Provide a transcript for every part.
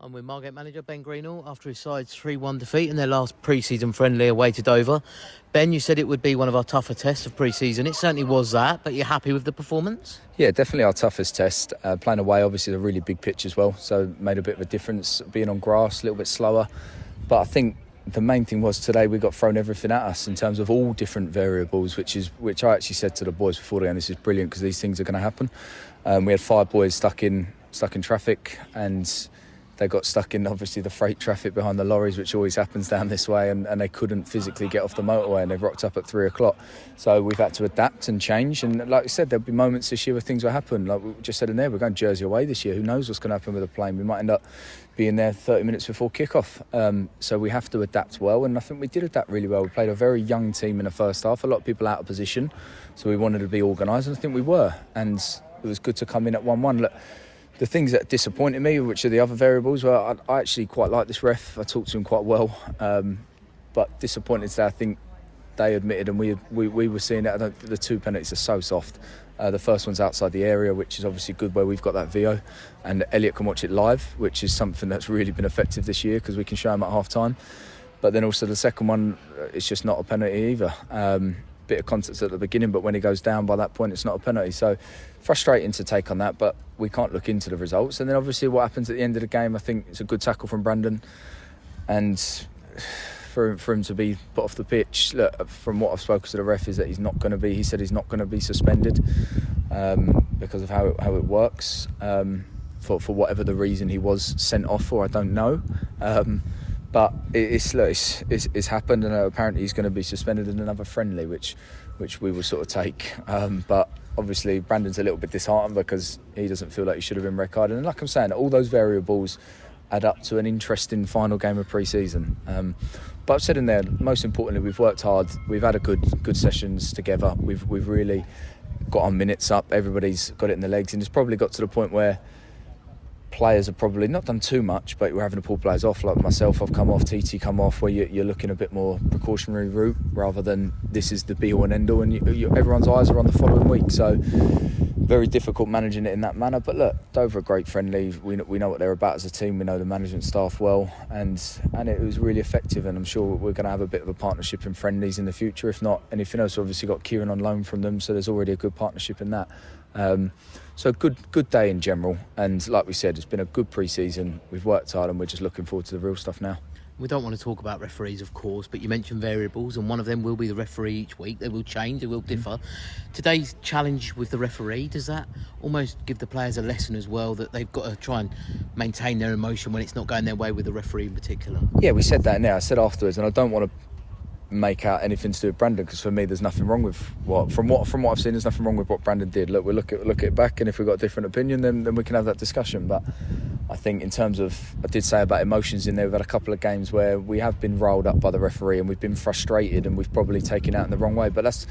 I'm with Margate manager Ben Greenhalgh after his side's 3-1 defeat in their last pre-season friendly away to Dover. Ben, you said it would be one of our tougher tests of pre-season. It certainly was that, but you're happy with the performance? Yeah, definitely our toughest test. Playing away, obviously, is a really big pitch as well, so made a bit of a difference. Being on grass, a little bit slower. But I think the main thing was today we got thrown everything at us in terms of all different variables, which I actually said to the boys before the game, this is brilliant because these things are going to happen. We had 5 boys stuck in traffic, and they got stuck in obviously the freight traffic behind the lorries, which always happens down this way, and they couldn't physically get off the motorway, and they rocked up at 3 o'clock. So we've had to adapt and change, and like I said, there'll be moments this year where things will happen. Like we just said in there, we're going Jersey away this year. Who knows what's going to happen with the plane? We might end up being there 30 minutes before kick-off. So we have to adapt well, and I think we did adapt really well. We played a very young team in the first half, a lot of people out of position, so we wanted to be organised, and I think we were, and it was good to come in at 1-1. Look, the things that disappointed me, which are the other variables, well, I actually quite like this ref. I talked to him quite well, but disappointed that I think they admitted, and we were seeing that. The 2 penalties are so soft. The first one's outside the area, which is obviously good where we've got that VO, and Elliot can watch it live, which is something that's really been effective this year because we can show him at half time. But then also the second one, it's just not a penalty either. Bit of contact at the beginning, but when he goes down by that point, it's not a penalty. So frustrating to take on that, but we can't look into the results. And then obviously what happens at the end of the game, I think it's a good tackle from Brandon, and for him to be put off the pitch, look, from what I've spoken to the ref, is that he said he's not going to be suspended because of how it works, for whatever the reason he was sent off for, I don't know. But it's happened, and apparently he's going to be suspended in another friendly, which we will sort of take. But obviously Brandon's a little bit disheartened because he doesn't feel like he should have been red carded. And like I'm saying, all those variables add up to an interesting final game of pre-season. But I've said in there, most importantly, we've worked hard. We've had a good sessions together. We've really got our minutes up. Everybody's got it in the legs, and it's probably got to the point where players have probably not done too much, but we're having to pull players off. Like myself, I've come off, TT come off, where you're looking a bit more precautionary route rather than this is the be-all and end-all, and everyone's eyes are on the following week. So very difficult managing it in that manner. But look, Dover are great friendly. We know what they're about as a team. We know the management staff well, and it was really effective. And I'm sure we're going to have a bit of a partnership in friendlies in the future. If not anything else, we've obviously got Kieran on loan from them, so there's already a good partnership in that. So good day in general, and like we said, it's been a good pre-season. We've worked hard, and we're just looking forward to the real stuff now. We don't want to talk about referees, of course, but you mentioned variables, and one of them will be the referee each week. They will change, they will differ. Today's challenge with the referee, does that almost give the players a lesson as well, that they've got to try and maintain their emotion when it's not going their way with the referee in particular? Yeah, we said that now. I said afterwards, and I don't want to make out anything to do with Brandon, because for me there's nothing wrong with from what I've seen, there's nothing wrong with what Brandon did. Look, we'll look at it back, and if we've got a different opinion, then we can have that discussion. But I think in terms of, I did say about emotions in there, we've had a couple of games where we have been rolled up by the referee and we've been frustrated and we've probably taken out in the wrong way, but that's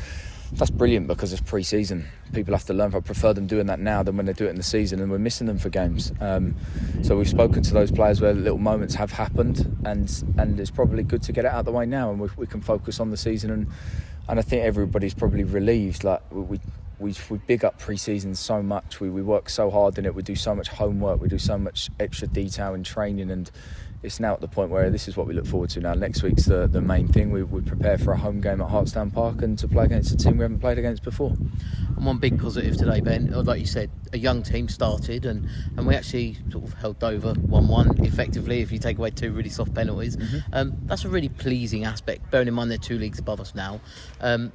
brilliant because it's pre-season. People have to learn. I prefer them doing that now than when they do it in the season, and we're missing them for games. So we've spoken to those players where little moments have happened, and it's probably good to get it out of the way now, and we can focus on the season. And I think everybody's probably relieved. Like we big up pre-season so much. We work so hard in it. We do so much homework. We do so much extra detail in training, and it's now at the point where this is what we look forward to now. Next week's the main thing. We prepare for a home game at Hartstown Park and to play against a team we haven't played against before. And one big positive today, Ben, like you said, a young team started, and we actually sort of held Dover 1-1 effectively, if you take away 2 really soft penalties. That's a really pleasing aspect, bearing in mind they're 2 leagues above us now.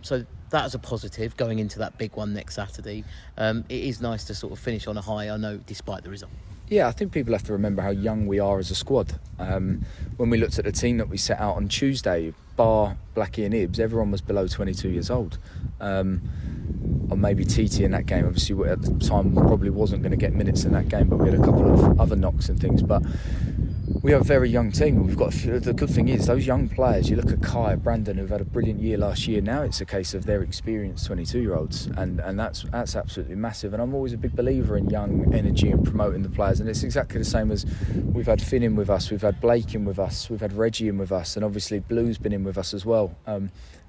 So that is a positive going into that big one next Saturday. It is nice to sort of finish on a high, I know, despite the result. Yeah, I think people have to remember how young we are as a squad. When we looked at the team that we set out on Tuesday, bar Blackie and Ibs, everyone was below 22 years old. Or maybe TT in that game. Obviously, at the time, probably wasn't going to get minutes in that game, but we had a couple of other knocks and things. But we have a very young team. We've got the good thing is those young players. You look at Kai, Brandon, who've had a brilliant year last year. Now it's a case of their experienced 22-year-olds, and that's absolutely massive. And I'm always a big believer in young energy and promoting the players. And it's exactly the same as we've had Finn in with us, we've had Blake in with us, we've had Reggie in with us, and obviously Blue's been in with us as well.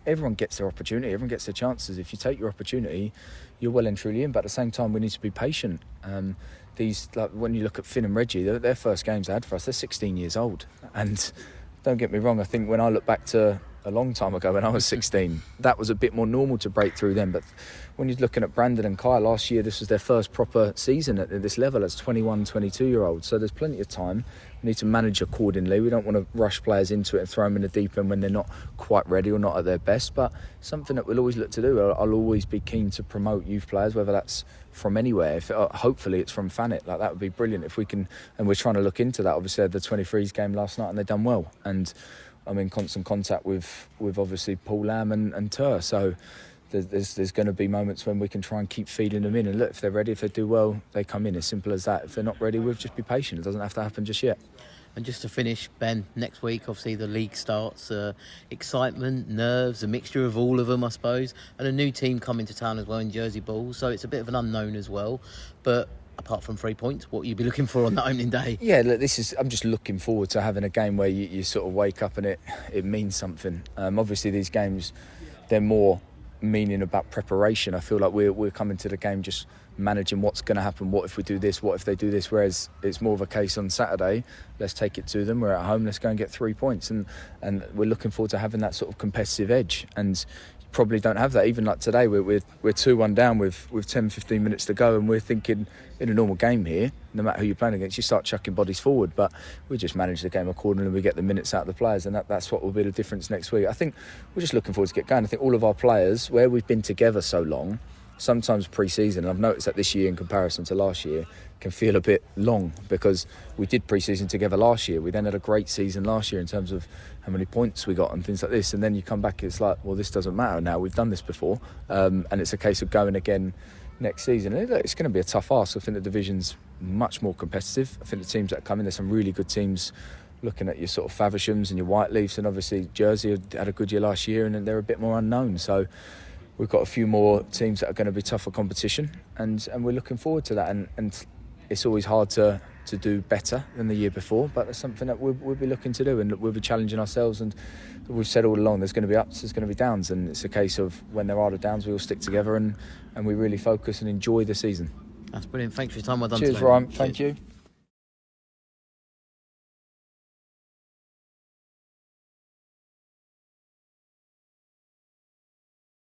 everyone gets their opportunity, everyone gets their chances. If you take your opportunity, you're well and truly in. But at the same time, we need to be patient. When you look at Finn and Reggie, their first games they had for us, they're 16 years old. And don't get me wrong, I think when I look back to a long time ago when I was 16, that was a bit more normal to break through then. But when you're looking at Brandon and Kai last year, this was their first proper season at this level as 21, 22-year-olds. So there's plenty of time. We need to manage accordingly. We don't want to rush players into it and throw them in the deep end when they're not quite ready or not at their best. But something that we'll always look to do. I'll always be keen to promote youth players, whether that's from anywhere. Hopefully it's from Thanet. Like, that would be brilliant if we can. And we're trying to look into that. Obviously, I had the 23s game last night and they've done well. And I'm in constant contact with obviously Paul Lamb and Tur. So there's going to be moments when we can try and keep feeding them in. And look, if they're ready, if they do well, they come in. As simple as that. If they're not ready, we'll just be patient. It doesn't have to happen just yet. And just to finish, Ben, next week, obviously the league starts. Excitement, nerves, a mixture of all of them, I suppose. And a new team coming to town as well in Jersey Bulls. So it's a bit of an unknown as well. But apart from 3 points, what will you be looking for on that opening day? Yeah, look, I'm just looking forward to having a game where you sort of wake up and it means something. Obviously, these games, they're more meaning about preparation. I feel like we're coming to the game just managing what's going to happen. What if we do this? What if they do this? Whereas it's more of a case on Saturday, let's take it to them. We're at home, let's go and get 3 points. And we're looking forward to having that sort of competitive edge. And probably don't have that. Even like today, we're 2-1 down with 10-15 minutes to go, and we're thinking in a normal game here, no matter who you're playing against, you start chucking bodies forward. But we just manage the game accordingly. We get the minutes out of the players, and that's what will be the difference next week. I think we're just looking forward to get going. I think all of our players, where we've been together so long, sometimes pre-season, and I've noticed that this year in comparison to last year, can feel a bit long, because we did pre-season together last year. We then had a great season last year in terms of how many points we got and things like this, and then you come back, it's like, well, this doesn't matter now, we've done this before, and it's a case of going again next season. And it's going to be a tough ask. I think the division's much more competitive. I think the teams that are coming, there's some really good teams, looking at your sort of Favershams and your Whiteleafs, and obviously Jersey had a good year last year, and they're a bit more unknown. So we've got a few more teams that are going to be tougher competition, and we're looking forward to that. And it's always hard to do better than the year before, but that's something that we'll be looking to do, and we'll be challenging ourselves. And we've said all along, there's going to be ups, there's going to be downs, and it's a case of when there are the downs, we all stick together and we really focus and enjoy the season. That's brilliant. Thanks for your time. Well done. Cheers, today. Ryan. Thank you.